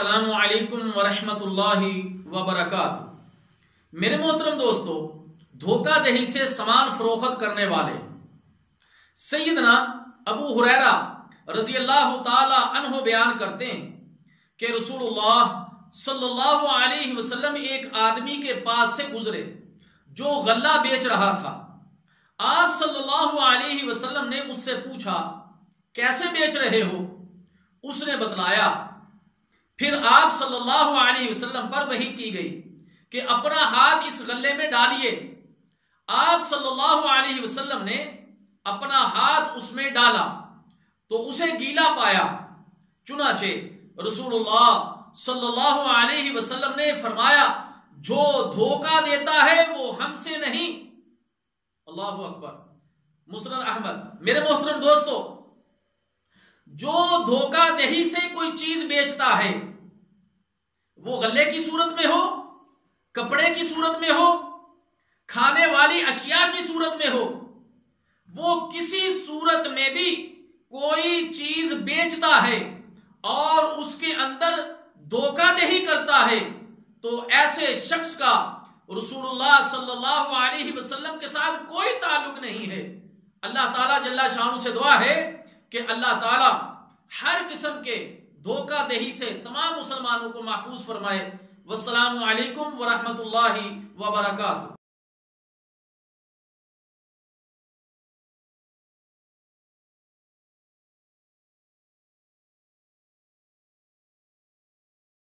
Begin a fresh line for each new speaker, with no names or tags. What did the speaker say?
السلام علیکم ورحمۃ اللہ وبرکاتہ۔ میرے محترم دوستو، دھوکہ دہی سے سامان فروخت کرنے والے سیدنا ابو ہریرہ رضی اللہ تعالی عنہ بیان کرتے ہیں کہ رسول اللہ صلی اللہ علیہ وسلم ایک آدمی کے پاس سے گزرے جو غلہ بیچ رہا تھا۔ آپ صلی اللہ علیہ وسلم نے اس سے پوچھا کیسے بیچ رہے ہو؟ اس نے بتلایا۔ پھر آپ صلی اللہ علیہ وسلم پر وحی کی گئی کہ اپنا ہاتھ اس غلے میں ڈالیے۔ آپ صلی اللہ علیہ وسلم نے اپنا ہاتھ اس میں ڈالا تو اسے گیلا پایا۔ چنانچہ رسول اللہ صلی اللہ علیہ وسلم نے فرمایا جو دھوکہ دیتا ہے وہ ہم سے نہیں۔ اللہ اکبر۔ مسند احمد۔ میرے محترم دوستو، جو دھوکہ دہی سے کوئی چیز بیچتا ہے، وہ غلے کی صورت میں ہو، کپڑے کی صورت میں ہو، کھانے والی اشیاء کی صورت میں ہو، وہ کسی صورت میں بھی کوئی چیز بیچتا ہے اور اس کے اندر دھوکہ دہی کرتا ہے تو ایسے شخص کا رسول اللہ صلی اللہ علیہ وسلم کے ساتھ کوئی تعلق نہیں ہے۔ اللہ تعالیٰ جل شانہ سے دعا ہے کہ اللہ تعالیٰ ہر قسم کے دھوکہ دہی سے تمام مسلمانوں کو محفوظ فرمائے۔ والسلام علیکم ورحمۃ اللہ وبرکاتہ۔